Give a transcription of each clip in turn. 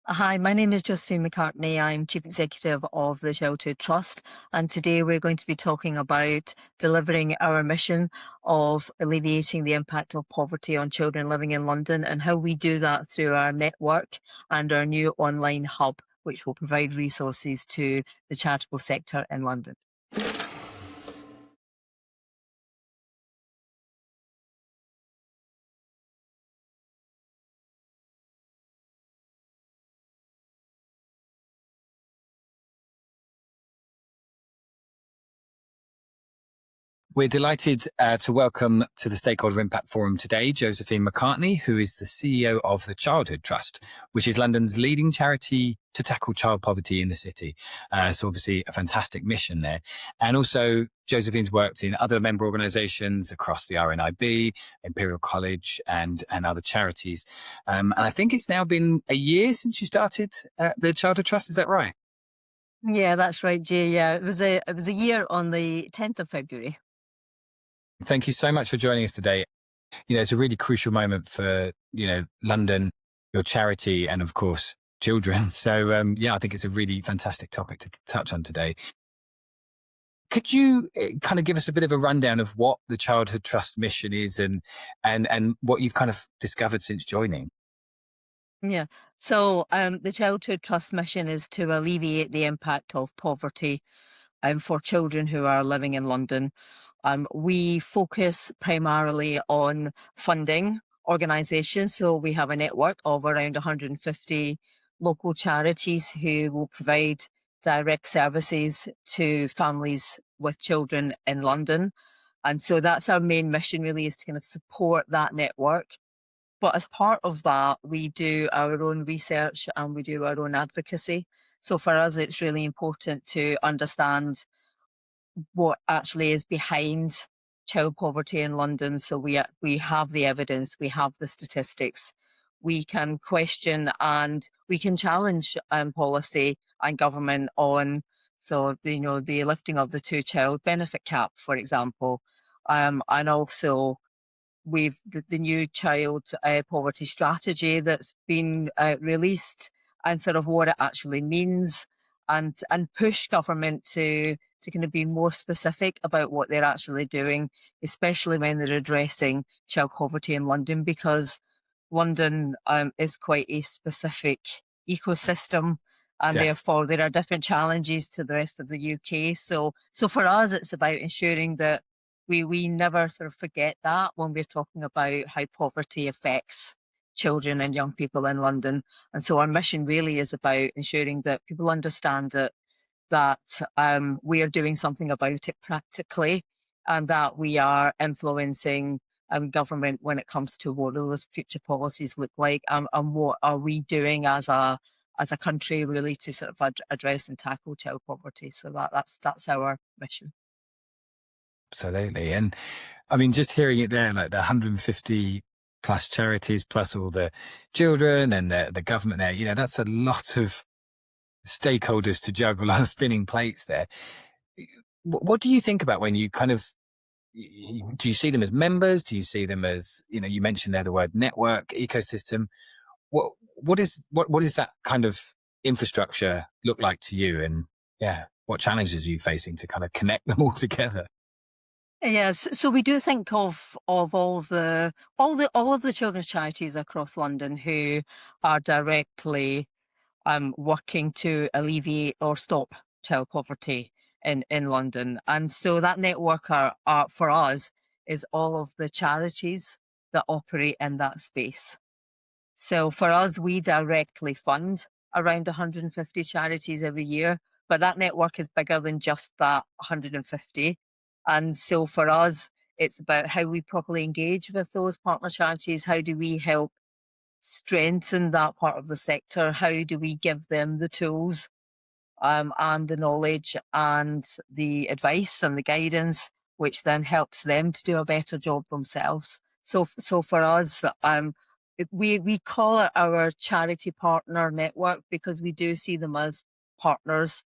Hi, my name is Josephine McCartney. I'm Chief Executive of the Childhood Trust, and today we're going to be talking about delivering our mission of alleviating the impact of poverty on children living in London and how we do that through our network and our new online hub, which will provide resources to the charitable sector in London. We're delighted to welcome to the Stakeholder Impact Forum today Josephine McCartney, who is the CEO of the Childhood Trust, which is London's leading charity to tackle child poverty in the city. So obviously a fantastic mission there. And also Josephine's worked in other member organisations across the RNIB, Imperial College and other charities. And I think it's now been a year since you started the Childhood Trust. Is that right? Yeah, that's right, Jay. Yeah, it was a year on the 10th of February. Thank you so much for joining us today. It's a really crucial moment for, London, your charity, and of course, children. So, I think it's a really fantastic topic to touch on today. Could you kind of give us a bit of a rundown of what the Childhood Trust mission is and what you've kind of discovered since joining? Yeah. So the Childhood Trust mission is to alleviate the impact of poverty for children who are living in London. We focus primarily on funding organisations. So we have a network of around 150 local charities who will provide direct services to families with children in London. And so that's our main mission, really, is to kind of support that network. But as part of that, we do our own research and we do our own advocacy. So for us, it's really important to understand what actually is behind child poverty in London. So we have the evidence, we have the statistics, we can question and we can challenge policy and government on the lifting of the two-child benefit cap, for example, and also we've the new child poverty strategy that's been released and sort of what it actually means and push government to kind of be more specific about what they're actually doing, especially when they're addressing child poverty in London, because London is quite a specific ecosystem, and Yeah. therefore there are different challenges to the rest of the UK. So for us, it's about ensuring that we never sort of forget that when we're talking about how poverty affects children and young people in London. And so our mission really is about ensuring that people understand that we are doing something about it practically, and that we are influencing government when it comes to what those future policies look like, and what are we doing as a country really to sort of address and tackle child poverty. So that's our mission. Absolutely. And I mean, just hearing it there, like the 150 plus charities, plus all the children and the government there, that's a lot of stakeholders to juggle on spinning plates there. What do you think about when you kind of, do you see them as members? Do you see them as, you mentioned there the word network, ecosystem. What is that kind of infrastructure look like to you? And what challenges are you facing to kind of connect them all together? Yes, so we do think of all of the children's charities across London who are directly working to alleviate or stop child poverty in London. And so that network are for us is all of the charities that operate in that space. So for us, we directly fund around 150 charities every year, but that network is bigger than just that 150. And so for us, it's about how we properly engage with those partner charities. How do we help strengthen that part of the sector? How do we give them the tools and the knowledge and the advice and the guidance, which then helps them to do a better job themselves? So for us, we call it our charity partner network because we do see them as partners.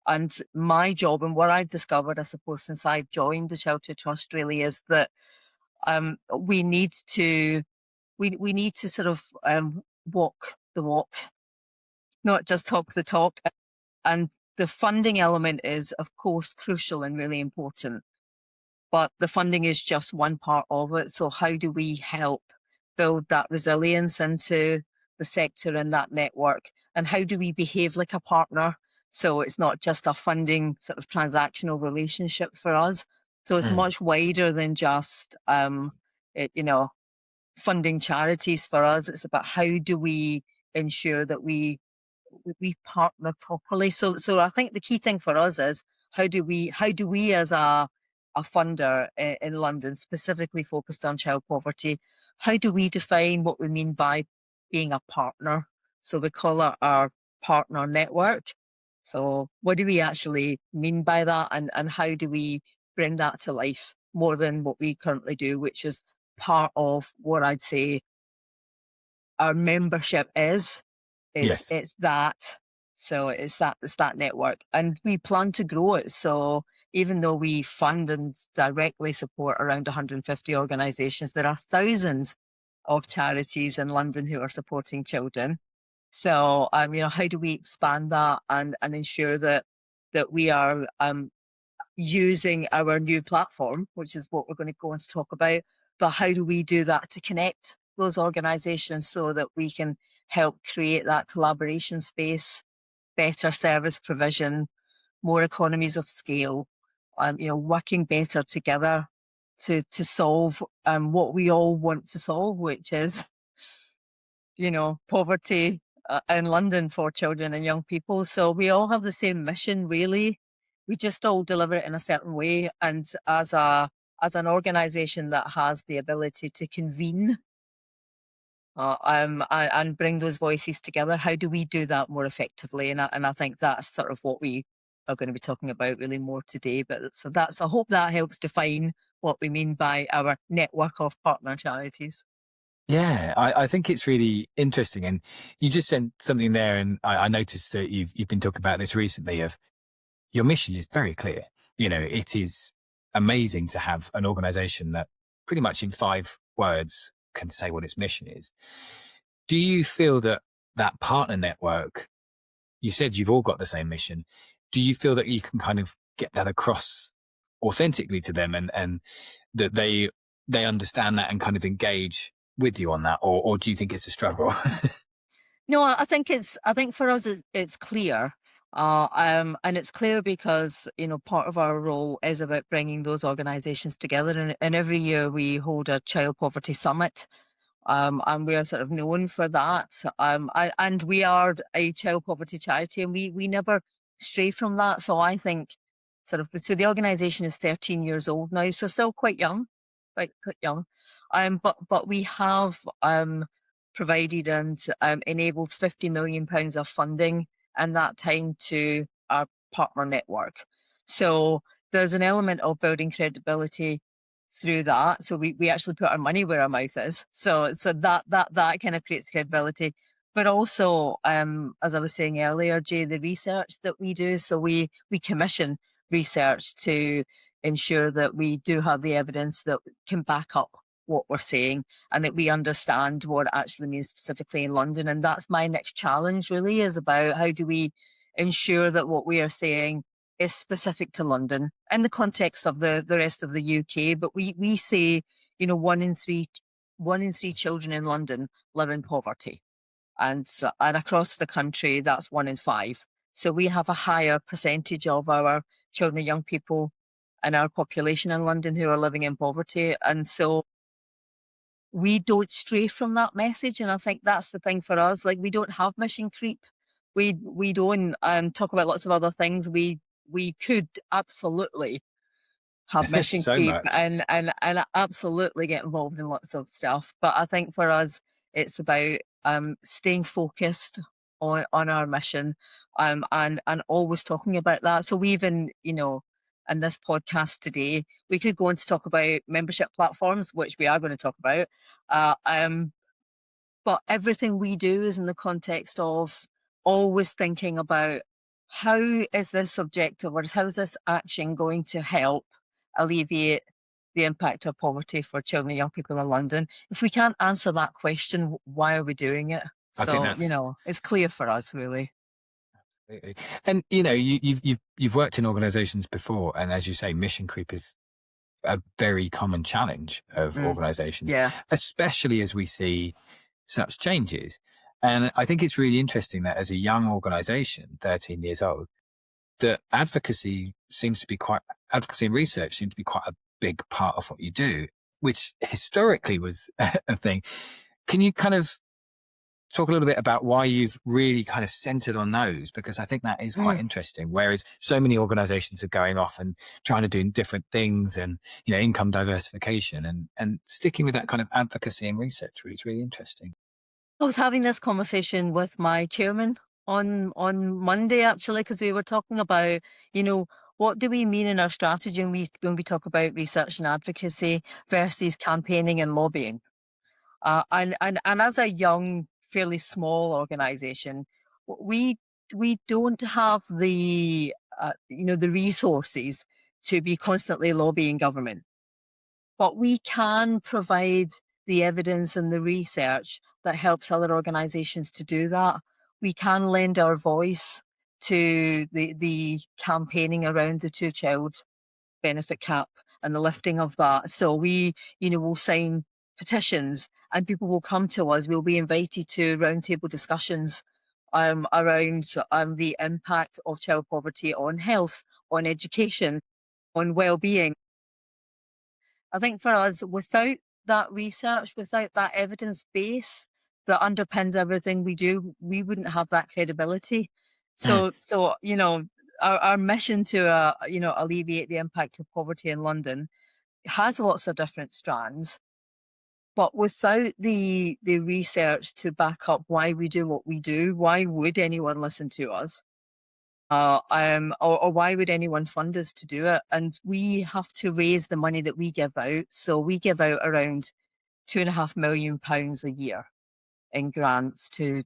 And my job and what I've discovered, I suppose, since I've joined the Shelter Trust really is that we need to we need to sort of walk the walk not just talk the talk. And the funding element is, of course, crucial and really important. But the funding is just one part of it. So how do we help build that resilience into the sector and that network? And how do we behave like a partner? So it's not just a funding sort of transactional relationship for us. So it's Mm. much wider than just, funding charities for us. It's about how do we ensure that we partner properly. So I think the key thing for us is how do we as a funder in London, specifically focused on child poverty, how do we define what we mean by being a partner? So we call it our partner network. So what do we actually mean by that, and how do we bring that to life more than what we currently do, which is part of what I'd say our membership is. It's Yes. it's that. So it's that network, and we plan to grow it. So even though we fund and directly support around 150 organisations, there are thousands of charities in London who are supporting children. So how do we expand that and ensure that we are using our new platform, which is what we're going to go on to talk about. But how do we do that to connect those organisations so that we can help create that collaboration space, better service provision, more economies of scale, working better together to solve what we all want to solve, which is poverty in London for children and young people. So we all have the same mission, really. We just all deliver it in a certain way. And as an organisation that has the ability to convene and bring those voices together, how do we do that more effectively? And I think that's sort of what we are going to be talking about really more today. But I hope that helps define what we mean by our network of partner charities. Yeah, I think it's really interesting. And you just sent something there, and I noticed that you've been talking about this recently. Of your mission is very clear. It is amazing to have an organization that pretty much in 5 words can say what its mission is. Do you feel that that partner network, you said you've all got the same mission. Do you feel that you can kind of get that across authentically to them, and that they understand that and kind of engage with you on that? Or do you think it's a struggle? No, I think for us it's clear. And it's clear because, part of our role is about bringing those organizations together. And every year we hold a child poverty summit. And we are sort of known for that. And we are a child poverty charity, and we never stray from that. So I think so the organisation is 13 years old now, so still quite young, quite young. But we have provided and enabled £50 million of funding in that time to our partner network. So there's an element of building credibility through that. So we actually put our money where our mouth is. So that kind of creates credibility. But also, as I was saying earlier, Jay, the research that we do. So we commission research to ensure that we do have the evidence that can back up what we're saying, and that we understand what it actually means specifically in London. And that's my next challenge, really, is about how do we ensure that what we are saying is specific to London in the context of the rest of the UK. But we say, one in three children in London live in poverty, and across the country that's 1 in 5. So we have a higher percentage of our children and young people in our population in London who are living in poverty, and so we don't stray from that message. And I think that's the thing for us. Like, we don't have mission creep. We don't talk about lots of other things. We could absolutely have mission So creep much. and absolutely get involved in lots of stuff. But I think for us, it's about staying focused on our mission, and always talking about that. So we even, in this podcast today, we could go on to talk about membership platforms, which we are going to talk about. Uh, um, but everything we do is in the context of always thinking about how is this objective, or how is this action going to help alleviate the impact of poverty for children and young people in London. If we can't answer that question, why are we doing it? I think So, that's it's clear for us, really. Absolutely. And you know, you've worked in organizations before, and as you say, mission creep is a very common challenge of Mm, organizations, yeah. especially as we see such changes. And I think it's really interesting that as a young organization, 13 years old, that advocacy and research seem to be quite a big part of what you do, which historically was a thing. Can you kind of talk a little bit about why you've really kind of centered on those? Because I think that is quite Mm. interesting. Whereas so many organizations are going off and trying to do different things and, you know, income diversification and sticking with that kind of advocacy and research really is really interesting. I was having this conversation with my chairman on Monday actually, because we were talking about, you know, what do we mean in our strategy when we talk about research and advocacy versus campaigning and lobbying? And as a young, fairly small organization, we we don't have the the resources to be constantly lobbying government, but we can provide the evidence and the research that helps other organizations to do that. We can lend our voice to the campaigning around the two-child benefit cap and the lifting of that. So we, will sign petitions and people will come to us. We'll be invited to roundtable discussions around the impact of child poverty on health, on education, on well-being. I think for us, without that research, without that evidence base that underpins everything we do, we wouldn't have that credibility. Mm. So our mission to alleviate the impact of poverty in London has lots of different strands, but without the research to back up why we do what we do, why would anyone listen to us? Or why would anyone fund us to do it? And we have to raise the money that we give out. So we give out around £2.5 million a year in grants to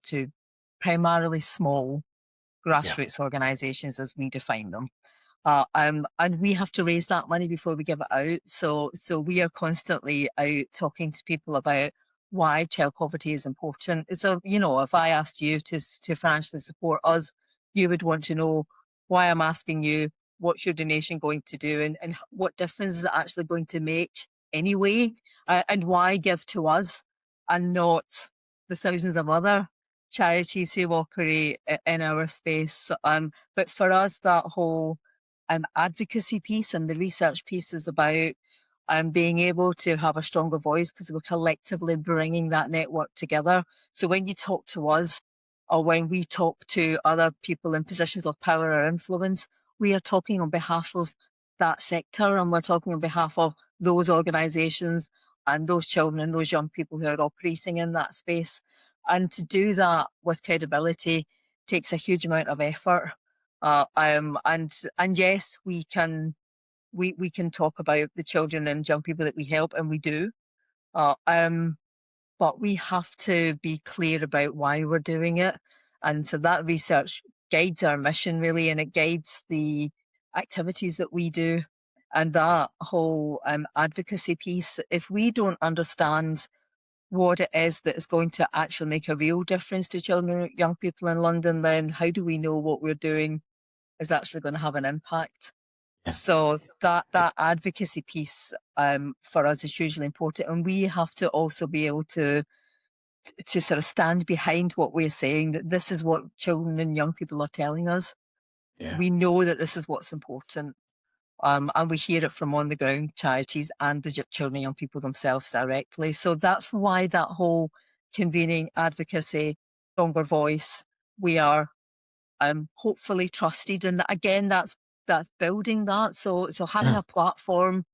primarily small Yeah. grassroots organisations as we define them. And we have to raise that money before we give it out. So we are constantly out talking to people about why child poverty is important. So, if I asked you to financially support us, you would want to know why I'm asking you, what's your donation going to do and what difference is it actually going to make anyway? And why give to us and not the thousands of other charities who operate in our space? But for us, that whole advocacy piece and the research piece is about being able to have a stronger voice because we're collectively bringing that network together. So when you talk to us or when we talk to other people in positions of power or influence, we are talking on behalf of that sector and we're talking on behalf of those organisations and those children and those young people who are operating in that space. And to do that with credibility takes a huge amount of effort. And yes, we can talk about the children and young people that we help, and we do. Uh, um, but we have to be clear about why we're doing it, and so that research guides our mission really, and it guides the activities that we do, and that whole advocacy piece. If we don't understand what it is that is going to actually make a real difference to children and young people in London, then how do we know what we're doing is actually going to have an impact? Yeah. So that advocacy piece for us is hugely important, and we have to also be able to sort of stand behind what we're saying. That this is what children and young people are telling us. Yeah. We know that this is what's important, and we hear it from on the ground charities and the children and young people themselves directly. So that's why that whole convening advocacy, stronger voice. We are hopefully trusted. And again, that's building that. So having Mm. a platform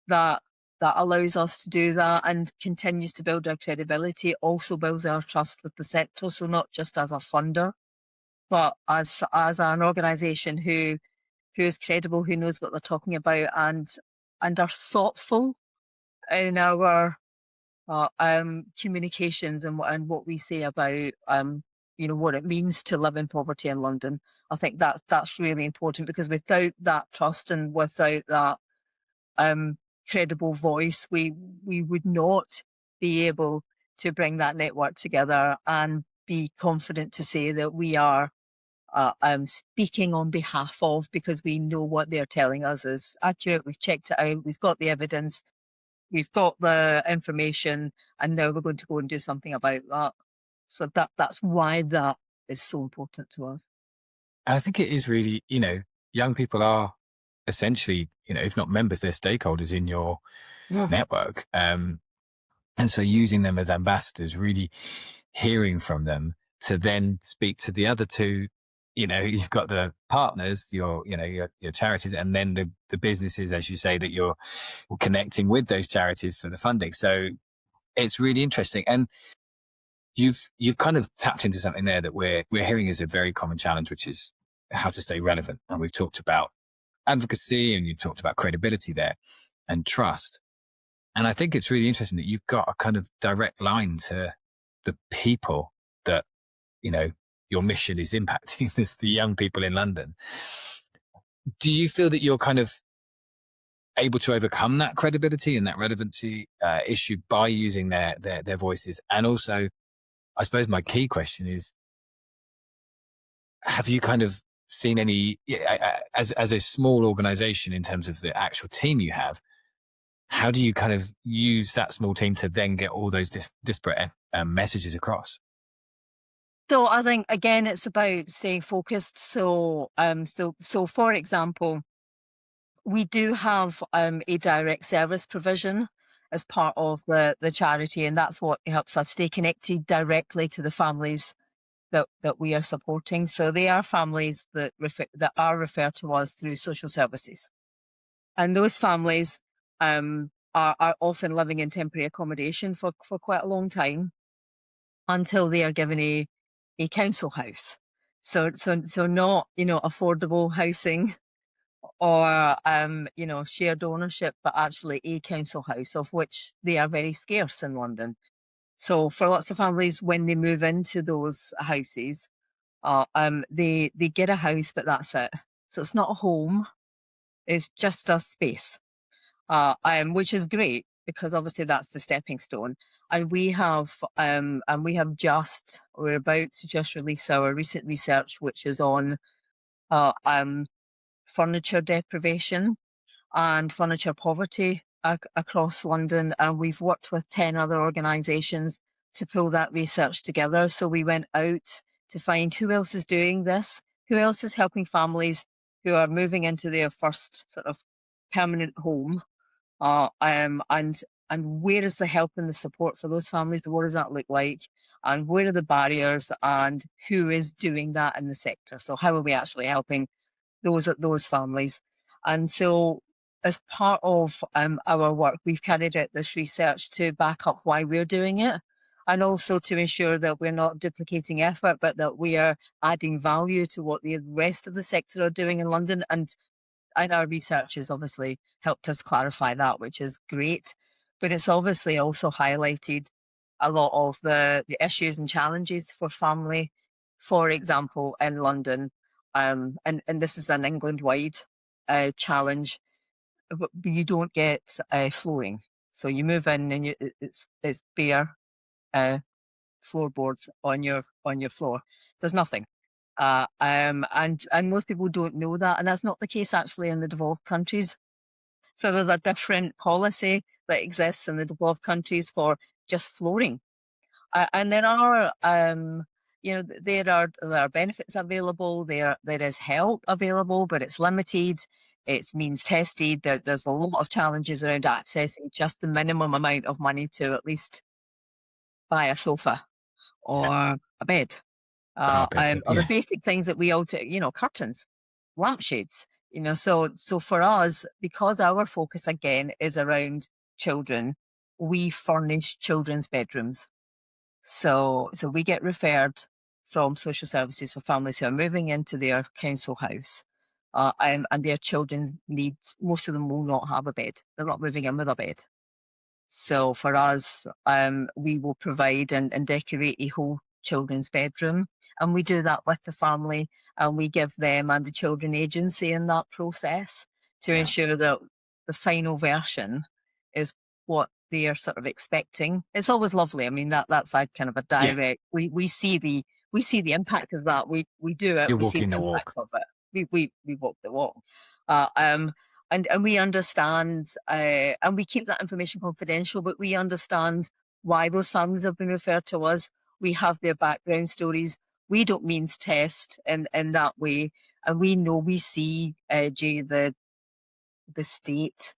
that allows us to do that and continues to build our credibility also builds our trust with the sector. So not just as a funder, but as an organisation who is credible, who knows what they're talking about, and are thoughtful in our communications and what we say about what it means to live in poverty in London. I think that's really important because without that trust and without that um, credible voice, we would not be able to bring that network together and be confident to say that we are speaking on behalf of, because we know what they're telling us is accurate. We've checked it out. We've got the evidence. We've got the information, and now we're going to go and do something about that. So that's why that is so important to us. I think it is really, young people are essentially, if not members, they're stakeholders in your Yeah. network. And so using them as ambassadors, really hearing from them to then speak to the other two, you've got the partners, your charities, and then the businesses, as you say, that you're connecting with those charities for the funding. So it's really interesting. And you've kind of tapped into something there that we're hearing is a very common challenge, which is how to stay relevant. And we've talked about advocacy, and you've talked about credibility there and trust. And I think it's really interesting that you've got a kind of direct line to the people that, your mission is impacting, this, the young people in London. Do you feel that you're kind of able to overcome that credibility and that relevancy issue by using their voices? And also, I suppose my key question is, have you kind of seen any, as a small organization in terms of the actual team you have, how do you kind of use that small team to then get all those disparate messages across? So I think, again, it's about staying focused. So for example, we do have a direct service provision as part of the charity, and that's what helps us stay connected directly to the families that we are supporting. So they are families that are referred to us through social services, and those families are often living in temporary accommodation for quite a long time until they are given a council house. So not, affordable housing or, shared ownership, but actually a council house, of which they are very scarce in London. So for lots of families, when they move into those houses, they get a house, but that's it. So it's not a home; it's just a space, which is great, because obviously that's the stepping stone. And we're about to just release our recent research, which is on furniture deprivation and furniture poverty across London. And we've worked with 10 other organisations to pull that research together. So we went out to find who else is doing this, who else is helping families who are moving into their first sort of permanent home, and where is the help and the support for those families? What does that look like? And where are the barriers? And who is doing that in the sector? So how are we actually helping those families? And so, as part of our work, we've carried out this research to back up why we're doing it, and also to ensure that we're not duplicating effort, but that we are adding value to what the rest of the sector are doing in London. And our research has obviously helped us clarify that, which is great. But it's obviously also highlighted a lot of the issues and challenges for family, for example, in London. And this is an England-wide challenge, but you don't get flooring. So you move in and it's bare floorboards on your floor. There's nothing. And most people don't know that, and that's not the case actually in the devolved countries. So there's a different policy that exists in the devolved countries for just flooring, and there are there are benefits available. There is help available, but it's limited. It's means tested. There's a lot of challenges around accessing just the minimum amount of money to at least buy a sofa or Yeah, a bed. carpet. Or the Yeah, basic things that we all do, curtains, lampshades, so for us, because our focus again is around children, we furnish children's bedrooms. So we get referred from social services for families who are moving into their council house, and their children's needs, most of them will not have a bed. They're not moving in with a bed. So for us, we will provide and decorate a whole children's bedroom, and we do that with the family, and we give them and the children agency in that process to yeah, ensure that the final version is what they are sort of expecting. It's always lovely. I mean, that's like kind of a yeah. direct. We see we see the impact of that. We do it. You're We see walking the the impact walk. of it. We walk the walk. Uh, um, and we understand, and we keep that information confidential, but we understand why those families have been referred to us. We have their background stories. We don't means test in that way, and we know, we see, Jay, the state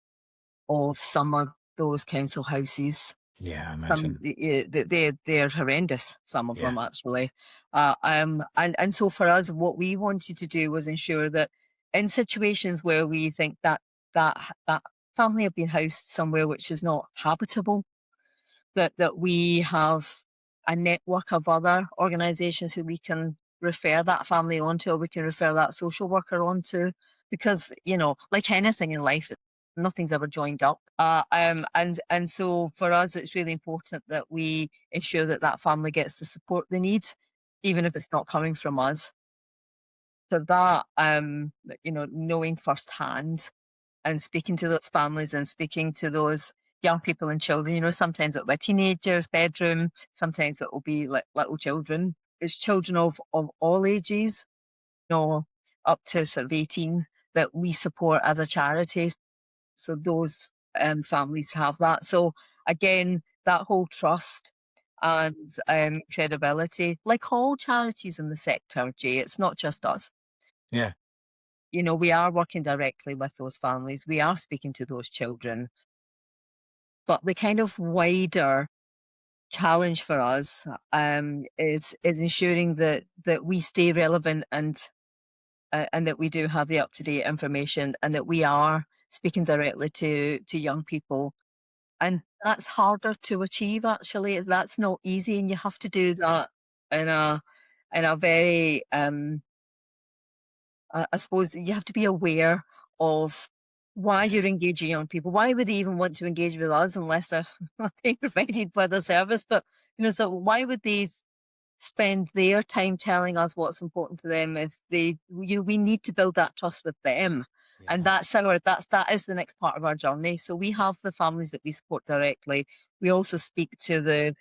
of some of those council houses. Yeah, I Some, imagine. they're horrendous, some of Yeah. them actually. And so for us, what we wanted to do was ensure that in situations where we think that family have been housed somewhere which is not habitable, that we have a network of other organisations who we can refer that family onto, or we can refer that social worker onto, because, like anything in life, nothing's ever joined up. And so for us, it's really important that we ensure that that family gets the support they need, even if it's not coming from us. So that, knowing firsthand and speaking to those families and speaking to those young people and children. Sometimes it'll be a teenager's bedroom, sometimes it will be like little children. It's children of all ages, up to sort of 18, that we support as a charity. So those families have that. So again, that whole trust and credibility, like all charities in the sector, Jay, it's not just us. Yeah. We are working directly with those families. We are speaking to those children. But the kind of wider challenge for us is ensuring that we stay relevant, and that we do have the up-to-date information, and that we are speaking directly to young people. And that's harder to achieve, actually. That's not easy, and you have to do that in a very I suppose you have to be aware of why Yes. you're engaging young people. Why would they even want to engage with us unless they're being provided by the service? But so why would they spend their time telling us what's important to them if they? We need to build that trust with them, and Yeah. that is the next part of our journey. So we have the families that we support directly. We also speak to the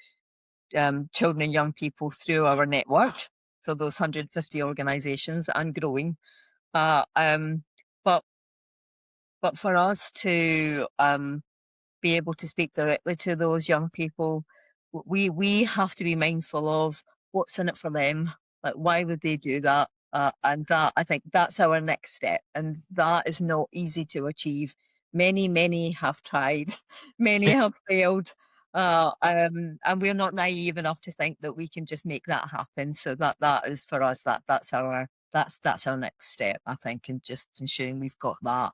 children and young people through our network. So those 150 organisations and growing. Uh, um, but but for us to be able to speak directly to those young people, we have to be mindful of what's in it for them. Like, why would they do that? And that, I think, that's our next step, and that is not easy to achieve. Many have tried, many have failed. And we're not naive enough to think that we can just make that happen. So that is for us. That's our next step, I think, and just ensuring we've got that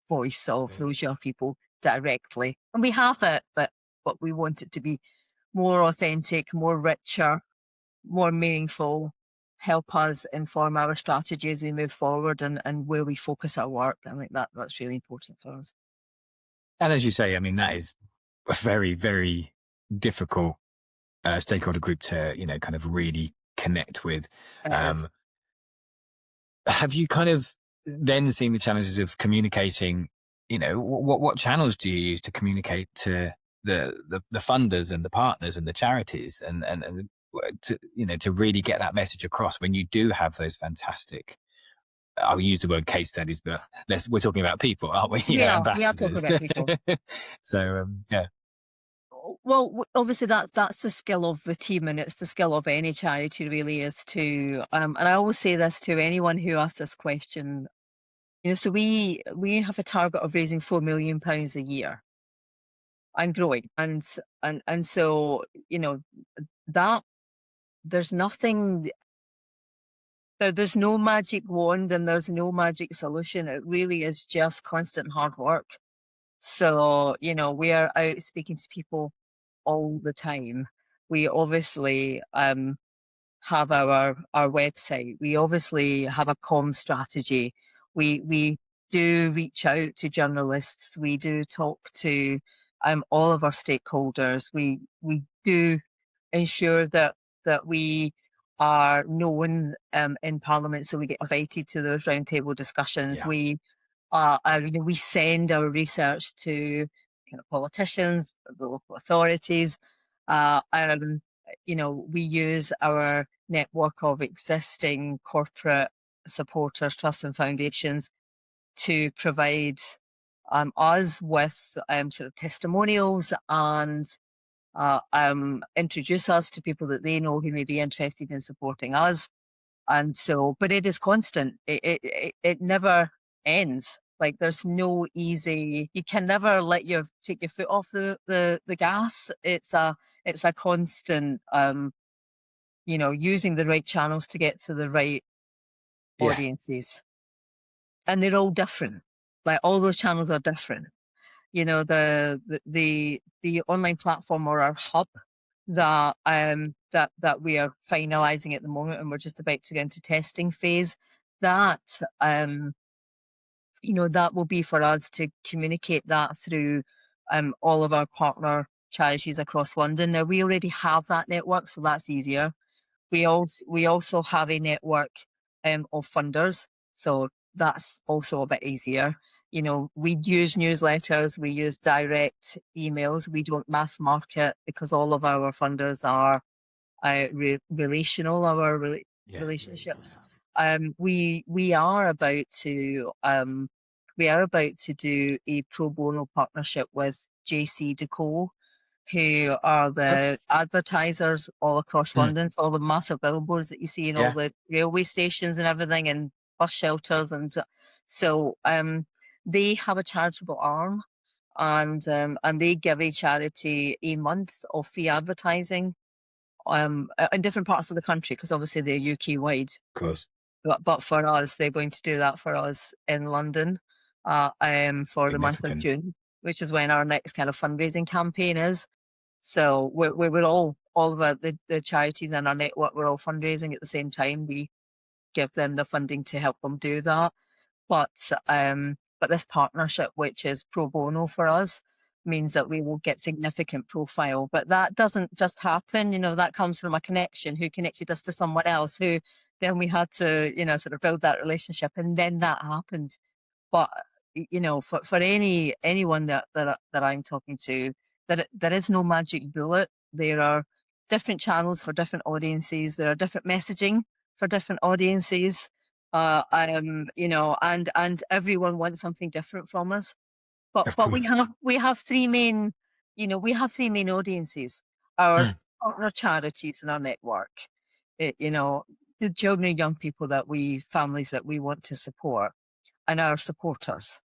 voice of those young people directly. And we have it, but we want it to be more authentic, more richer, more meaningful, help us inform our strategy as we move forward, and where we focus our work. I think that's really important for us. And as you say, I mean, that is a very, very difficult stakeholder group to, kind of really connect with. It is. Um, have you kind of then seen the challenges of communicating? What channels do you use to communicate to the funders and the partners and the charities, and to really get that message across when you do have those fantastic, I'll use the word case studies, but we're talking about people, aren't we? We are talking Ambassadors. about people. So yeah. Well, obviously that's the skill of the team, and it's the skill of any charity, really, is to. And I always say this to anyone who asks this question. So we have a target of raising £4 million a year and growing, and so that there's nothing. There's no magic wand and there's no magic solution. It really is just constant hard work. So we are out speaking to people all the time. We obviously have our website. We obviously have a comm strategy. We do reach out to journalists. We do talk to all of our stakeholders. We do ensure that we are known in Parliament, so we get invited to those roundtable discussions. Yeah. We send our research to politicians, the local authorities. We use our network of existing corporate supporters, trusts and foundations to provide us with sort of testimonials and introduce us to people that they know who may be interested in supporting us. And so, but it is constant. It never ends. Like there's no easy. You can never take your foot off the gas. It's a constant. Using the right channels to get to the right Yeah. audiences, and they're all different. Like all those channels are different. The online platform or our hub that we are finalizing at the moment, and we're just about to go into testing phase. That that will be for us to communicate that through all of our partner charities across London. Now we already have that network, so that's easier. We also have a network of funders, so that's also a bit easier. We use newsletters, we use direct emails. We don't mass market because all of our funders are relational, Yes, indeed. relationships. We are about to do a pro bono partnership with JC Decole, who are Okay. the advertisers all across Mm. London. So all the massive billboards that you see in all Yeah. the railway stations and everything, and bus shelters, and so they have a charitable arm, and they give a charity a month of free advertising in different parts of the country, because obviously they're UK wide. Of course. But for us, they're going to do that for us in London for the month of Significant. June, which is when our next kind of fundraising campaign is. So we're all of the charities in our network, we're all fundraising at the same time. We give them the funding to help them do that. But this partnership, which is pro bono for us, means that we will get significant profile. But that doesn't just happen. That comes from a connection who connected us to someone else, who then we had to, sort of build that relationship, and then that happens. But for anyone that I'm talking to, that there is no magic bullet. There are different channels for different audiences. There are different messaging for different audiences. And everyone wants something different from us. But Of but we course. have we have three main, we have three main audiences. Our Mm. partner charities in our network. It, you know, the children and young people families that we want to support, and our supporters.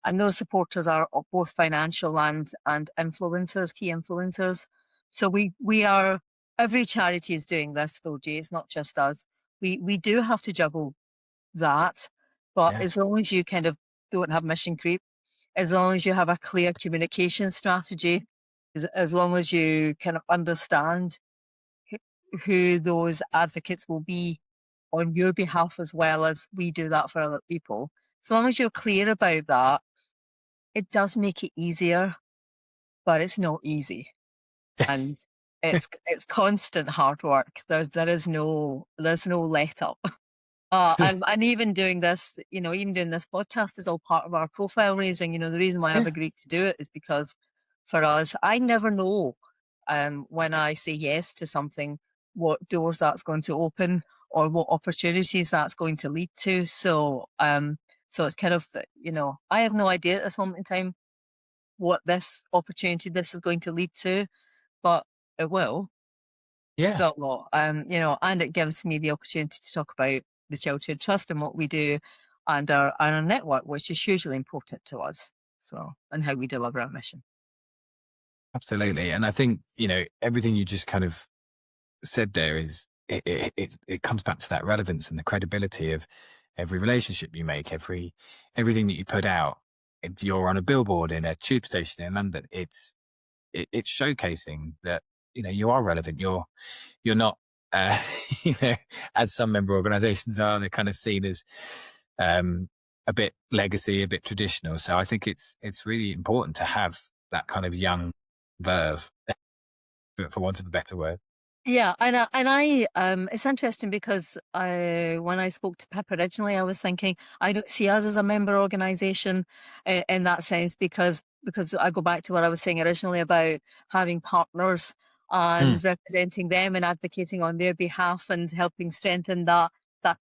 And those supporters are both financial and influencers, key influencers. So we are every charity is doing this though, Jay. It's not just us. We do have to juggle that, but Yeah. as long as you kind of don't have mission creep, as long as you have a clear communication strategy, as long as you kind of understand who those advocates will be on your behalf, as well as we do that for other people. As long as you're clear about that, it does make it easier, but it's not easy. And it's constant hard work. There's no let up. And even doing this, even doing this podcast is all part of our profile raising. The reason why I've Yeah. agreed to do it is because for us, I never know when I say yes to something, what doors that's going to open or what opportunities that's going to lead to. So it's kind of, I have no idea at this moment in time what this is going to lead to, but it will. Yeah. So, and it gives me the opportunity to talk about the Childhood Trust and what we do, and our network, which is hugely important to us. So, and how we deliver our mission. Absolutely. And I think, everything you just kind of said there is it comes back to that relevance and the credibility of every relationship you make, everything that you put out. If you're on a billboard in a tube station in London, it's showcasing that you are relevant. You're not you know as some member organizations are, they're kind of seen as a bit legacy, a bit traditional. So I think it's really important to have that kind of young verve, for want of a better word. Yeah, and it's interesting because when I spoke to Pip originally, I was thinking I don't see us as a member organisation in that sense, because I go back to what I was saying originally about having partners, Mm. and representing them and advocating on their behalf and helping strengthen that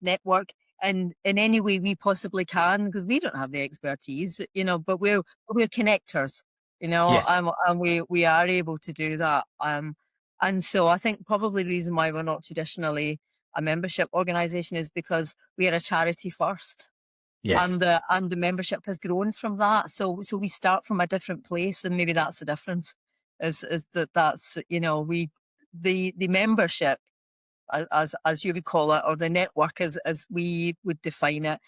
network in any way we possibly can, because we don't have the expertise, but we're connectors, Yes. and we are able to do that. And so I think probably the reason why we're not traditionally a membership organization is because we are a charity first, Yes. and the membership has grown from that. So we start from a different place, and maybe that's the difference. Is that's we the membership, as you would call it, or the network as we would define it,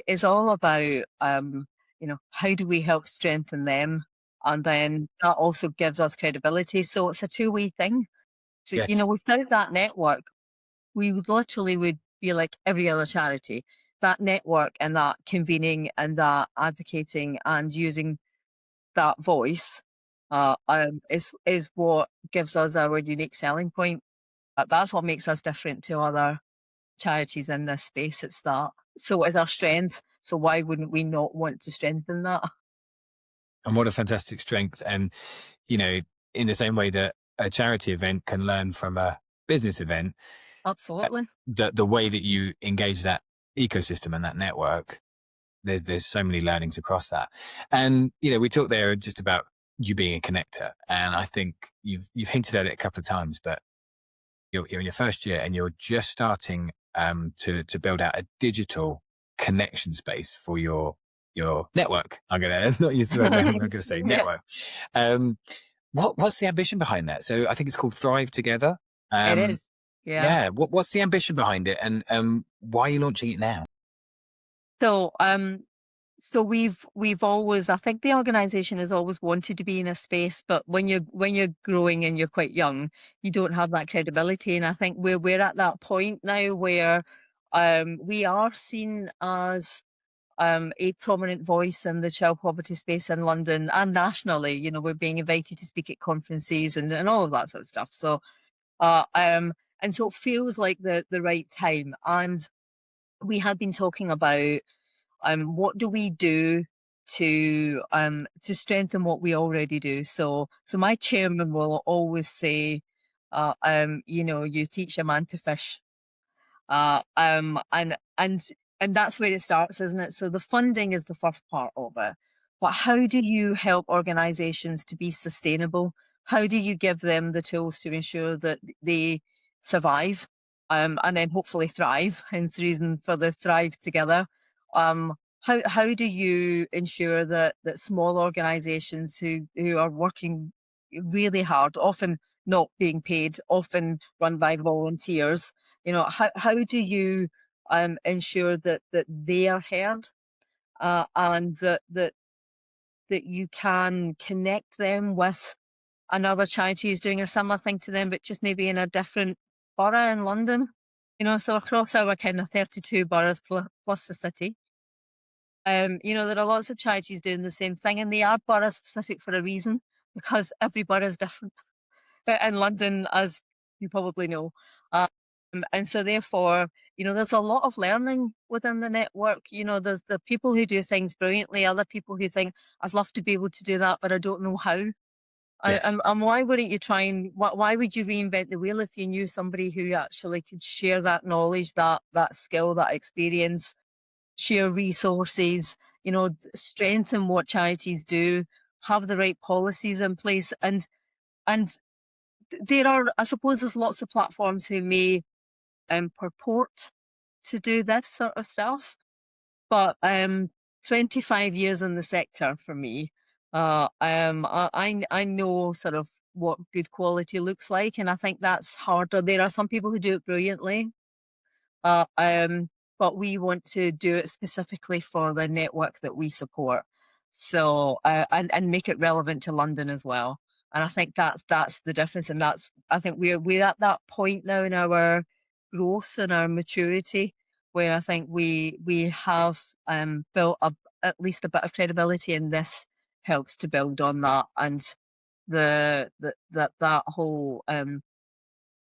is all about how do we help strengthen them, and then that also gives us credibility. So it's a two-way thing. So, Yes. without that network, we would literally would be like every other charity. That network and that convening and that advocating and using that voice is what gives us our unique selling point. That's what makes us different to other charities in this space. It's that. So it's our strength. So why wouldn't we not want to strengthen that? And what a fantastic strength. And, you know, in the same way that a charity event can learn from a business event, Absolutely. the way that you engage that ecosystem and that network, there's so many learnings across that. And, we talked there just about you being a connector. And I think you've hinted at it a couple of times, but you're in your first year and you're just starting to build out a digital connection space for your network. I'm gonna not use the word network, I'm gonna say Yeah, network. Um, what's the ambition behind that? So I think it's called Thrive Together. it Um, is. Yeah. yeah, what's the ambition behind it, and why are you launching it now? So, so we've always, I think the organization has always wanted to be in a space, but when you're growing and you're quite young, you don't have that credibility. And I think we're at that point now where we are seen as a prominent voice in the child poverty space in London and nationally. We're being invited to speak at conferences and all of that sort of stuff. So and so it feels like the right time. And we had been talking about what do we do to strengthen what we already do. So my chairman will always say, you teach a man to fish. Uh, um, and and and that's where it starts, isn't it? So the funding is the first part of it. But how do you help organizations to be sustainable? How do you give them the tools to ensure that they survive, and then hopefully thrive? Hence the reason for the thrive together. How do you ensure that small organizations who are working really hard, often not being paid, often run by volunteers, how do you ensure that they are heard, and that you can connect them with another charity who's doing a similar thing to them, but just maybe in a different borough in London? So across our kind of 32 boroughs plus the city, there are lots of charities doing the same thing, and they are borough specific for a reason, because every borough is different in London, as you probably know. And so therefore, there's a lot of learning within the network. There's the people who do things brilliantly, other people who think, I'd love to be able to do that, but I don't know how. Yes. And why wouldn't you try and why would you reinvent the wheel if you knew somebody who actually could share that knowledge, that skill, that experience, share resources, strengthen what charities do, have the right policies in place, and there are, I suppose, there's lots of platforms who may purport to do this sort of stuff, but 25 years in the sector for me, I know sort of what good quality looks like, and I think that's harder. There are some people who do it brilliantly, uh, um, but we want to do it specifically for the network that we support. So and make it relevant to London as well. And I think that's the difference, and that's, I think we're at that point now in our growth and our maturity where I think we have built at least a bit of credibility, and this helps to build on that. And that whole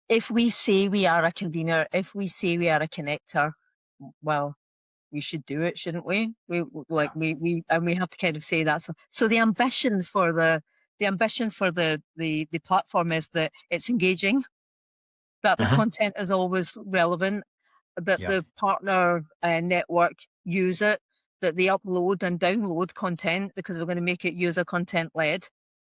if we say we are a convener, if we say we are a connector, well, we should do it, shouldn't we? We Yeah. like we have to kind of say that. So the ambition for the ambition for the platform is that it's engaging, that the Uh-huh. content is always relevant, that Yeah. the partner network use it, that they upload and download content, because we're going to make it user content led.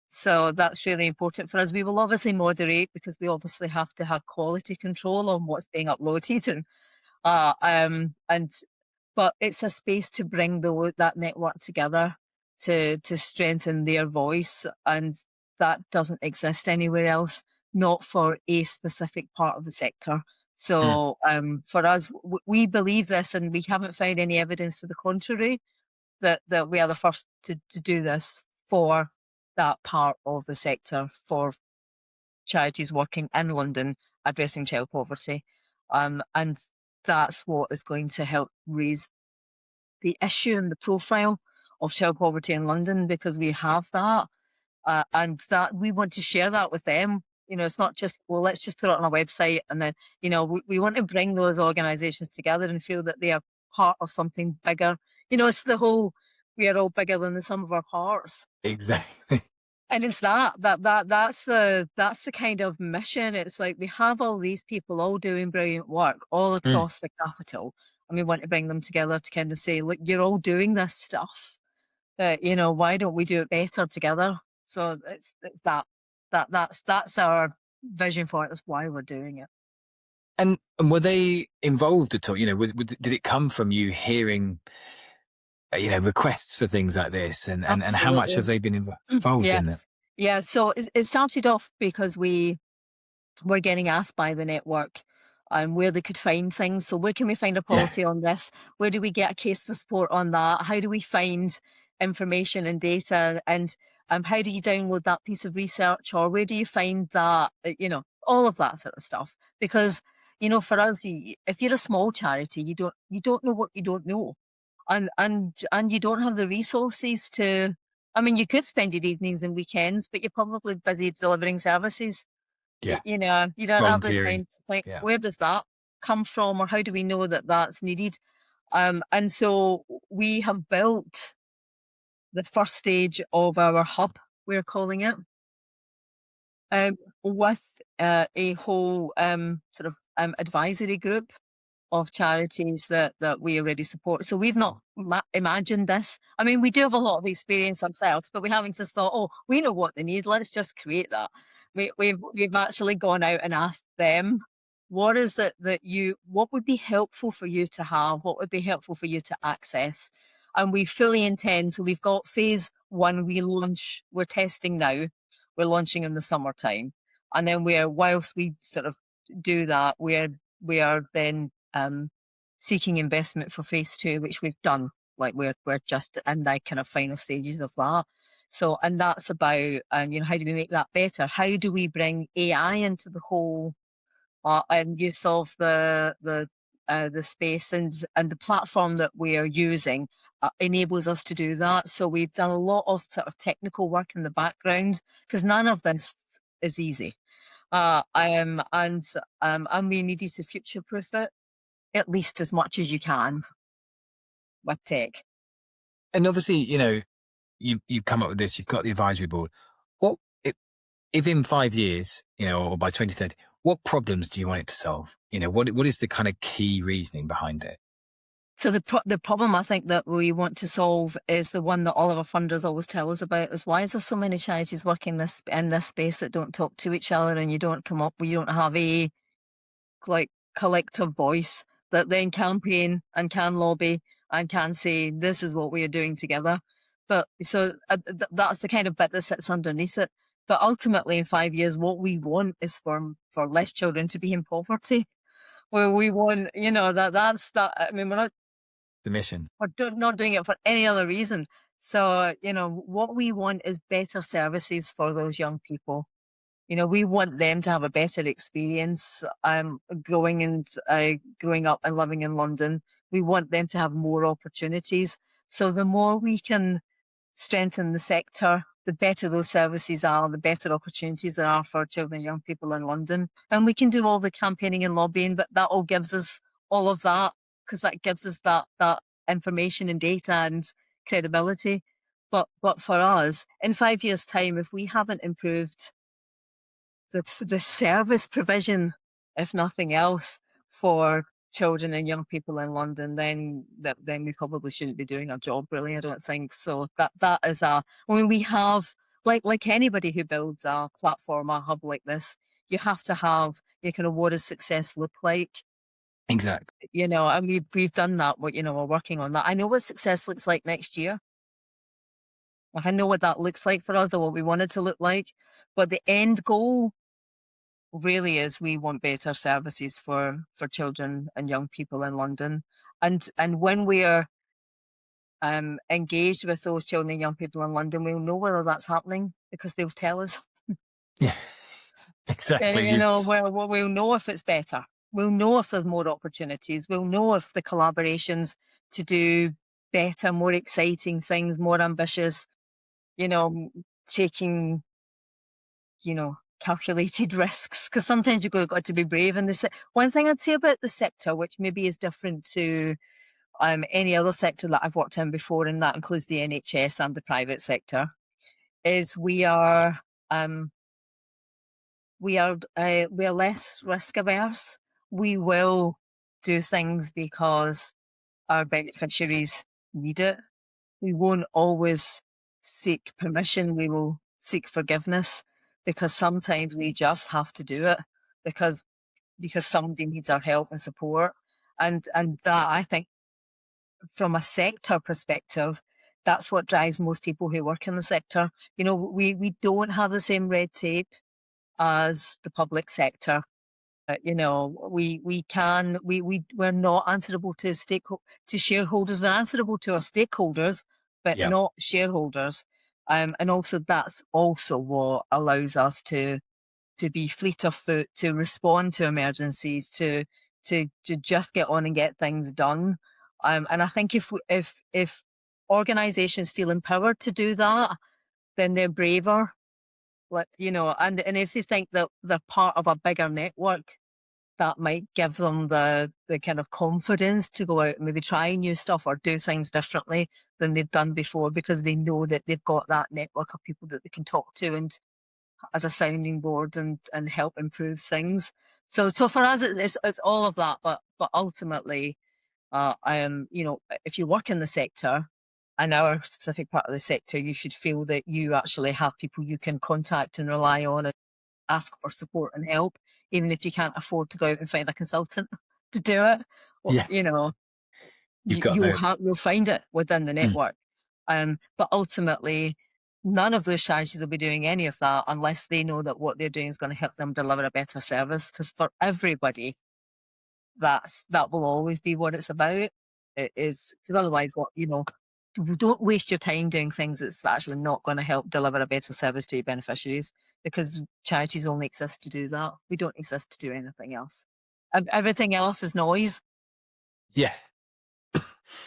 So that's really important for us. We will obviously moderate, because we obviously have to have quality control on what's being uploaded, and but it's a space to bring that network together to strengthen their voice, and that doesn't exist anywhere else, not for a specific part of the sector. Mm. So for us, we believe this, and we haven't found any evidence to the contrary that we are the first to do this for that part of the sector, for charities working in London addressing child poverty. And that's what is going to help raise the issue and the profile of child poverty in London, because we have that. And that we want to share that with them. You know, it's not just, well, let's just put it on a website. And then, you know, we want to bring those organizations together and feel that they are part of something bigger. You know, it's the whole, we are all bigger than the sum of our parts. Exactly. And it's that's the kind of mission. It's like we have all these people all doing brilliant work all Mm. across the capital, and we want to bring them together to kind of say, look, you're all doing this stuff. You know, why don't we do it better together? So it's that's our vision for it. That's why we're doing it. And were they involved at all? You know, did it come from you hearing, requests for things like this, and how much have Absolutely. they been involved Yeah. in it? Yeah. So it started off because we were getting asked by the network where they could find things. So where can we find a Yeah. policy on this? Where do we get a case for support on that? How do we find information and data? And how do you download that piece of research? Or where do you find that? All of that sort of stuff. Because for us, if you're a small charity, you don't know what you don't know, and you don't have the resources to. I mean, you could spend your evenings and weekends, but you're probably busy delivering services. Yeah. You don't have the Volunteering. time to think, Yeah. where does that come from, or how do we know that that's needed? And so we have built the first stage of our hub, we're calling it, with a whole sort of advisory group of charities that we already support. So we've not imagined this. I mean, we do have a lot of experience ourselves, but we haven't just thought, oh, we know what they need, let's just create that. We've actually gone out and asked them, what is it what would be helpful for you to have? What would be helpful for you to access? And we fully intend, so we've got phase one, we're testing now, we're launching in the summertime. And then whilst we sort of do that, we are then seeking investment for phase two, which we've done. Like we're just in the kind of final stages of that. So, and that's about how do we make that better? How do we bring AI into the whole and use of the space, and the platform that we are using enables us to do that. So we've done a lot of sort of technical work in the background, because none of this is easy. And we needed to future proof it at least as much as you can with tech. And obviously, you've come up with this. You've got the advisory board. What if in 5 years, or by 2030, what problems do you want it to solve? What is the kind of key reasoning behind it? So the problem I think that we want to solve is the one that all of our funders always tell us about: is why is there so many charities working in this space that don't talk to each other, and you don't have a collective voice that then campaign and can lobby and can say, this is what we are doing together. But so that's the kind of bit that sits underneath it. But ultimately, in 5 years, what we want is for less children to be in poverty. Where we want, that's that. I mean, The mission. not doing it for any other reason. So, what we want is better services for those young people. We want them to have a better experience growing up and living in London. We want them to have more opportunities. So the more we can strengthen the sector, the better those services are, the better opportunities there are for children and young people in London. And we can do all the campaigning and lobbying, but that all gives us all of that, because that gives us that information and data and credibility. But for us, in 5 years' time, if we haven't improved the service provision, if nothing else, for children and young people in London, then we probably shouldn't be doing our job, really. I don't think so. That is a. I mean, we have, like anybody who builds a platform, a hub like this, you have to have, kind of, what does success look like? Exactly. And we've done that. We're working on that. I know what success looks like next year. Like, I know what that looks like for us, or what we want it to look like. But the end goal really is, we want better services for children and young people in London. And when we're engaged with those children and young people in London, we'll know whether that's happening, because they'll tell us. Yeah, exactly. You, We'll know if it's better. We'll know if there's more opportunities. We'll know if the collaborations to do better, more exciting things, more ambitious, taking, calculated risks, because sometimes you've got to be brave. And one thing I'd say about the sector, which maybe is different to any other sector that I've worked in before, and that includes the NHS and the private sector, is we are less risk averse. We will do things because our beneficiaries need it. We won't always seek permission. We will seek forgiveness, because sometimes we just have to do it because somebody needs our help and support. And that, I think, from a sector perspective, that's what drives most people who work in the sector. We don't have the same red tape as the public sector. We're not answerable to shareholders. We're answerable to our stakeholders, but yeah, not shareholders. And also, that's also what allows us to be fleet of foot, to respond to emergencies, to just get on and get things done. And I think if organisations feel empowered to do that, then they're braver. And if they think that they're part of a bigger network, that might give them the kind of confidence to go out and maybe try new stuff or do things differently than they've done before, because they know that they've got that network of people that they can talk to, and as a sounding board, and help improve things. So for us, it's all of that. But ultimately, if you work in the sector, and our specific part of the sector, you should feel that you actually have people you can contact and rely on, and ask for support and help, even if you can't afford to go out and find a consultant to do it. yeah. You've got the. You'll find it within the Mm, network. But ultimately, none of those charities will be doing any of that unless they know that what they're doing is going to help them deliver a better service. Because for everybody, that will always be what it's about. It is, because otherwise, don't waste your time doing things that's actually not going to help deliver a better service to your beneficiaries, because charities only exist to do that. We don't exist to do anything else. Everything else is noise. yeah, and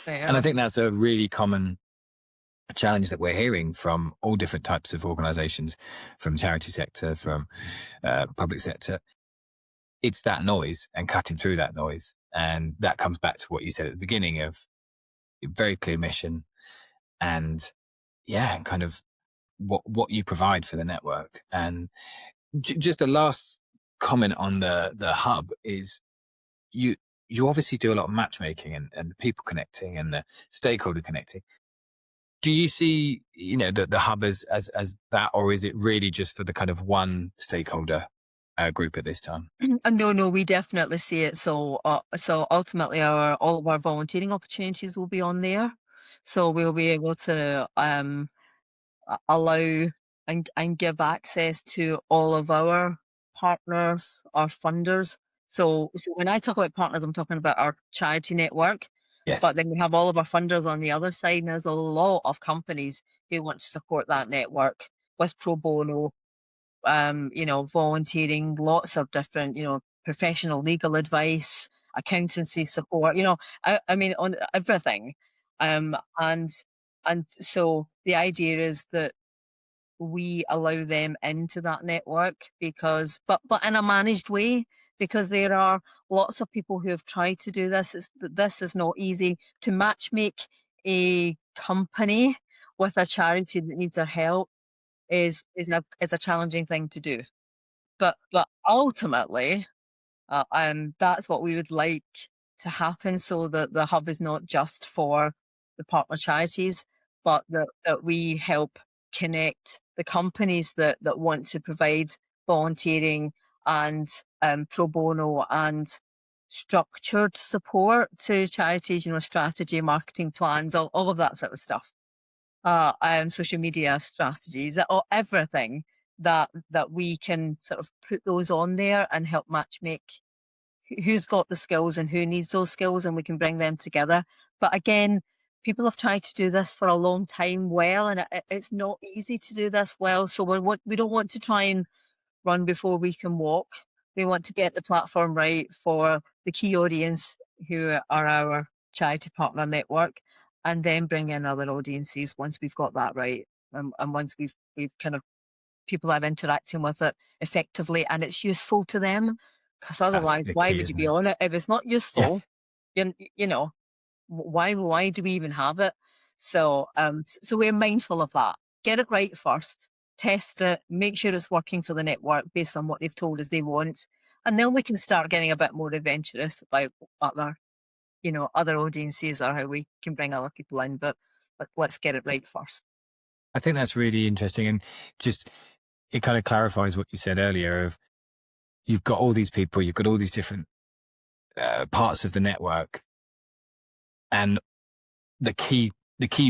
I Yeah. think that's a really common challenge that we're hearing from all different types of organisations, from charity sector, from public sector. It's that noise and cutting through that noise, and that comes back to what you said at the beginning of very clear mission, and kind of what you provide for the network. And just the last comment on the hub is, you obviously do a lot of matchmaking and people connecting and the stakeholder connecting. Do you see, the hub as that, or is it really just for the kind of one stakeholder group at this time? No, we definitely see it. So ultimately, all of our volunteering opportunities will be on there. So we'll be able to allow and give access to all of our partners, our funders. So when I talk about partners, I'm talking about our charity network. Yes. But then we have all of our funders on the other side, and there's a lot of companies who want to support that network with pro bono, volunteering, lots of different, professional legal advice, accountancy support, I mean, on everything. And so the idea is that we allow them into that network, but in a managed way, because there are lots of people who have tried to do this. This is not easy to matchmake a company with a charity that needs our help is a challenging thing to do. But ultimately, that's what we would like to happen, so that the hub is not just for the partner charities, but that we help connect the companies that want to provide volunteering and pro bono and structured support to charities, strategy, marketing plans, all of that sort of stuff. Social media strategies, or everything that we can sort of put those on there and help match make who's got the skills and who needs those skills, and we can bring them together. But again, people have tried to do this for a long time well, and it's not easy to do this well. So we don't want to try and run before we can walk. We want to get the platform right for the key audience who are our charity partner network, and then bring in other audiences once we've got that right, and once we've kind of people are interacting with it effectively and it's useful to them. Because That's otherwise, the why key, would you isn't be it? on it if it's not Yeah. useful? You know, why do we even have it? So we're mindful of that. Get it right first, test it, make sure it's working for the network based on what they've told us they want, and then we can start getting a bit more adventurous about other, other audiences or how we can bring other people in. But let's get it right first. I think that's really interesting. And just, it kind of clarifies what you said earlier of you've got all these people, you've got all these different parts of the network, and the key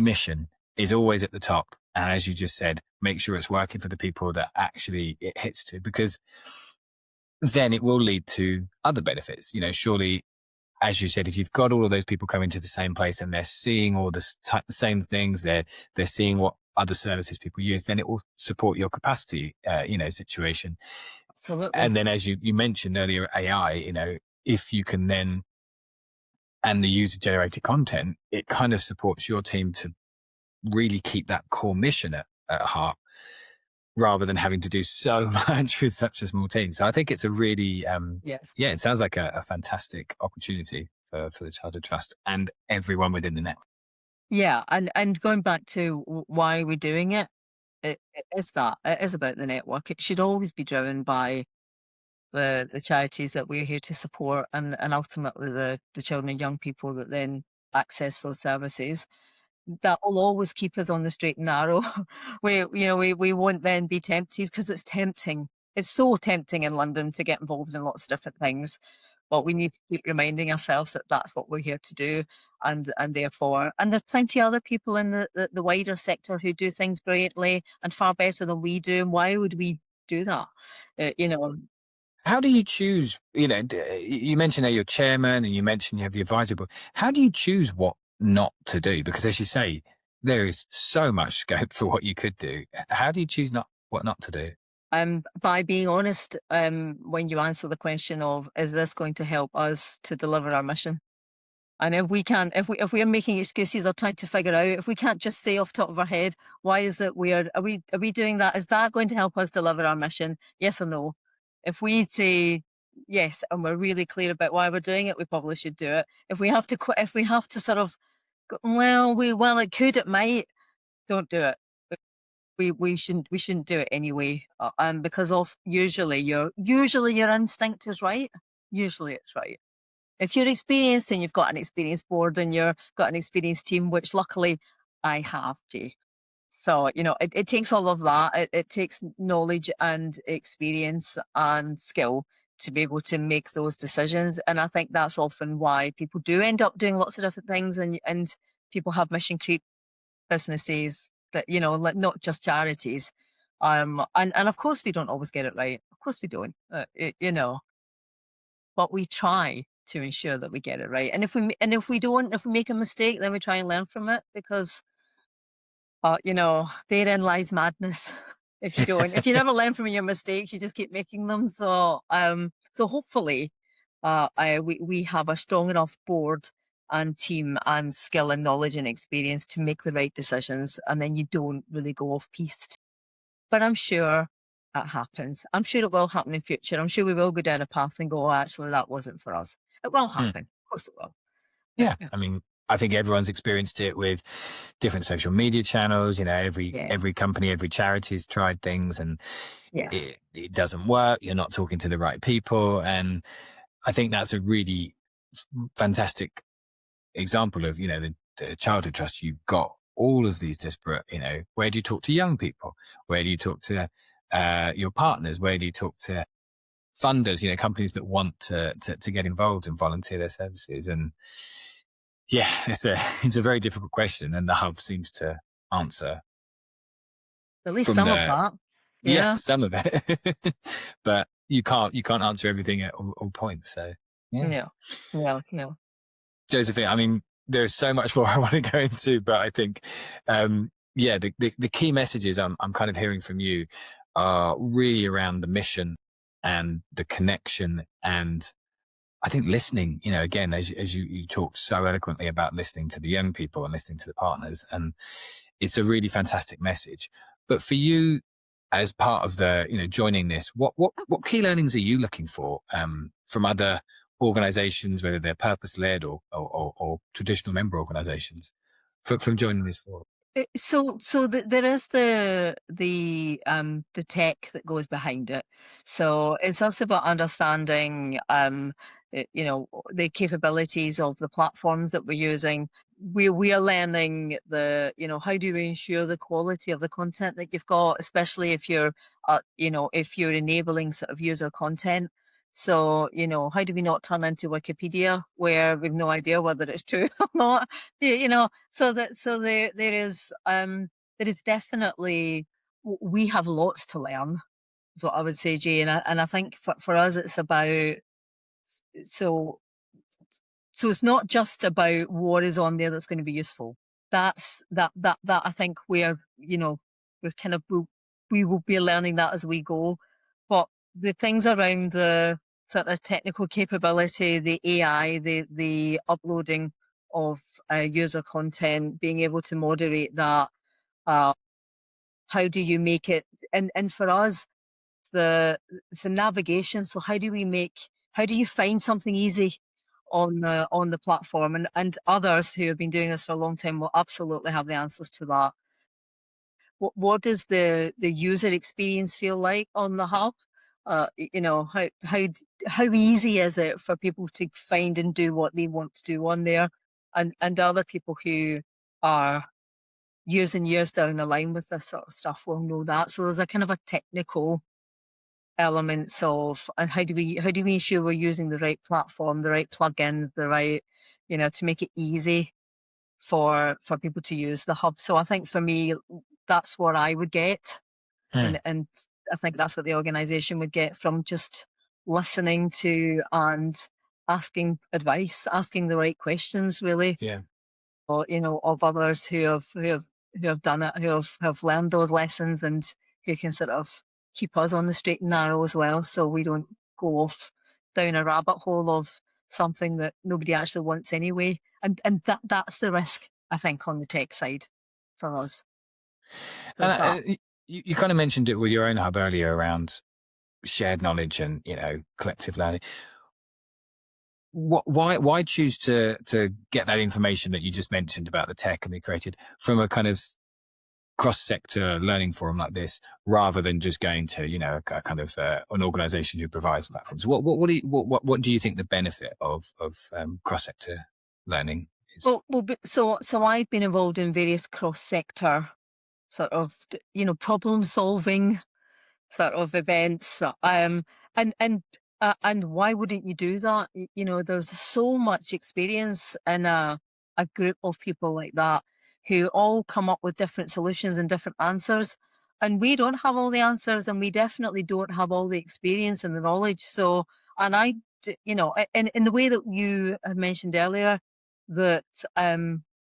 mission is always at the top. And as you just said, make sure it's working for the people that actually it hits to, because then it will lead to other benefits. Surely, as you said, if you've got all of those people coming to the same place and they're seeing all the same things, they're seeing what other services people use, then it will support your capacity, situation. Absolutely. And then, as you mentioned earlier, AI, if you can then, and the user generated content, it kind of supports your team to really keep that core mission at heart, rather than having to do so much with such a small team. So I think it's a really, Yeah. yeah, it sounds like a fantastic opportunity for the Childhood Trust and everyone within the network. Yeah, and going back to why we're doing it, it is that. It is about the network. It should always be driven by the charities that we're here to support, and ultimately the children and young people that then access those services. That will always keep us on the straight and narrow. We won't then be tempted, because it's tempting. It's so tempting in London to get involved in lots of different things, but we need to keep reminding ourselves that that's what we're here to do, and therefore, and there's plenty of other people in the wider sector who do things brilliantly and far better than we do. And why would we do that? Uh, you know, How do you choose? You mentioned that you're chairman and you mentioned you have the advisory board. How do you choose what not to do? Because as you say, there is so much scope for what you could do. How do you choose not what not to do? by being honest, when you answer the question of, is this going to help us to deliver our mission? And if we can't, if we are making excuses or trying to figure out, if we can't just say off the top of our head, why is it are we doing that? Is that going to help us deliver our mission? Yes or no? If we say yes and we're really clear about why we're doing it, we probably should do it. If we have to quit, if we have to sort of go, well, it could, it might, don't do it. We shouldn't do it anyway. Because of usually your instinct is right. Usually it's right. If you're experienced and you've got an experienced board and you've got an experienced team, which luckily I have, Jay. So, it takes all of that. It takes knowledge and experience and skill to be able to make those decisions. And I think that's often why people do end up doing lots of different things, and people have mission creep businesses that, like, not just charities. And of course we don't always get it right. Of course we don't. But we try to ensure that we get it right. And if we don't, if we make a mistake, then we try and learn from it, because therein lies madness. If you don't, if you never learn from your mistakes, you just keep making them. So hopefully, we have a strong enough board and team and skill and knowledge and experience to make the right decisions, and then you don't really go off piste. But I'm sure that happens. I'm sure it will happen in future. I'm sure we will go down a path and go, oh, actually, that wasn't for us. It will Mm. happen. Of course it will. Yeah, Yeah. I mean, I think everyone's experienced it with different social media channels. You know, Yeah, every company, every charity has tried things, and yeah. it doesn't work. You're not talking to the right people, and I think that's a really fantastic example of, you know, the childhood trust. You've got all of these disparate, you know, where do you talk to young people? Where do you talk to your partners? Where do you talk to funders, you know, companies that want to get involved and volunteer their services? And yeah, it's a very difficult question, and the hub seems to answer At least from some of the that. yeah, Yeah. some of it. But you can't answer everything at all points. So yeah. No. No. No. Josephine, I mean, there's so much more I want to go into, but I think, yeah, the key messages I'm kind of hearing from you are really around the mission and the connection, and I think listening. You know, again, as you talked so eloquently about listening to the young people and listening to the partners, and it's a really fantastic message. But for you, as part of the, you know, joining this, what key learnings are you looking for from other organizations, whether they're purpose led or traditional member organizations, from joining this forum? There is the tech that goes behind it. So it's also about understanding you know, the capabilities of the platforms that we're using. We are learning you know, how do we ensure the quality of the content that you've got, especially if you're you know, if you're enabling sort of user content. So, you know, how do we not turn into Wikipedia where we've no idea whether it's true or not? You know, there is definitely we have lots to learn, is what I would say, Jay. And I think for us it's about so so it's not just about what is on there that's going to be useful. That I think we're, you know, we're kind of we will be learning that as we go. But the things around the sort of technical capability, the AI, the uploading of user content, being able to moderate that, uh, how do you make it? And for us, the the navigation. So how do you find something easy on the platform? And others who have been doing this for a long time will absolutely have the answers to that. What does the user experience feel like on the hub? You know, how easy is it for people to find and do what they want to do on there, and other people who are years and years down the line with this sort of stuff will know that. So there's a kind of a technical elements of, and how do we ensure we're using the right platform, the right plugins, the right, you know, to make it easy for people to use the hub. So I think for me, that's what I would get, Hmm. and I think that's what the organisation would get from just listening to and asking advice, asking the right questions, really, Yeah. or you know, of others who have done it, who have learned those lessons, and who can sort of keep us on the straight and narrow as well, so we don't go off down a rabbit hole of something that nobody actually wants anyway. And that's the risk, I think, on the tech side for us. So And it's that. you kind of mentioned it with your own hub earlier around shared knowledge and, you know, collective learning. Why choose to get that information that you just mentioned about the tech and be created from a kind of cross-sector learning forum like this, rather than just going to, you know, a kind of an organization who provides platforms? What do you think the benefit of cross-sector learning is? So I've been involved in various cross-sector sort of, you know, problem solving sort of events. And why wouldn't you do that? You know, there's so much experience in a group of people like that who all come up with different solutions and different answers. And we don't have all the answers, and we definitely don't have all the experience and the knowledge. So, and you know, in the way that you had mentioned earlier, that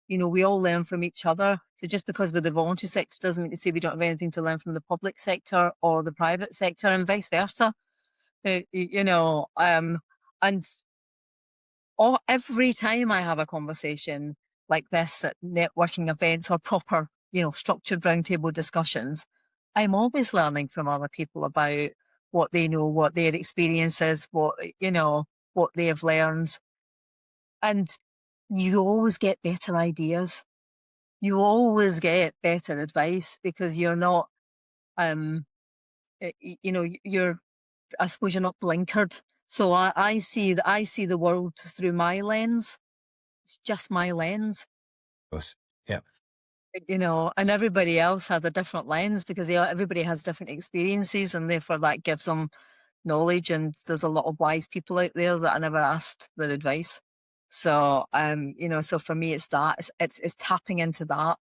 you know, we all learn from each other. So just because we're the voluntary sector doesn't mean to say we don't have anything to learn from the public sector or the private sector, and vice versa. You know, and every time I have a conversation like this at networking events or proper, you know, structured roundtable discussions, I'm always learning from other people about what they know, what their experience is, what, you know, what they have learned. And you always get better ideas. You always get better advice because you're not, um, you're, I suppose you're not blinkered. So I see the world through my lens. It's just my lens, Of course. Yeah. and everybody else has a different lens because everybody has different experiences, and therefore that gives them knowledge. And there's a lot of wise people out there that I never asked their advice. So, so for me, it's that it's tapping into that,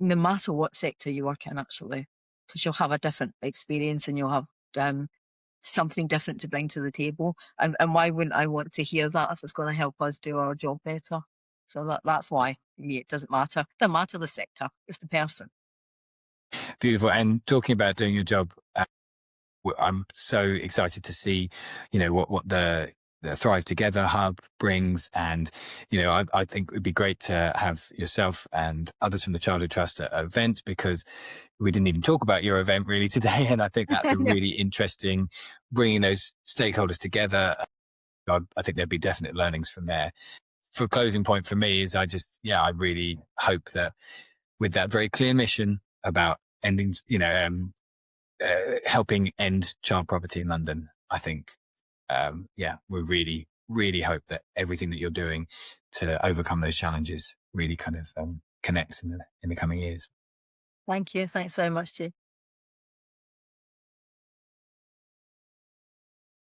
no matter what sector you work in, actually, because you'll have a different experience and you'll have um, something different to bring to the table. And why wouldn't I want to hear that if it's going to help us do our job better? So that's why for me it doesn't matter. It doesn't matter the sector; it's the person. Beautiful. And talking about doing your job, I'm so excited to see, what the Thrive Together hub brings. And, I think it would be great to have yourself and others from the Childhood Trust at an event, because we didn't even talk about your event really today. And I think that's a really interesting, bringing those stakeholders together. I think there'd be definite learnings from there. For closing point for me is I really hope that with that very clear mission about ending, helping end child poverty in London, I think, we really, really hope that everything that you're doing to overcome those challenges really kind of connects in the coming years. Thank you. Thanks very much, Jay.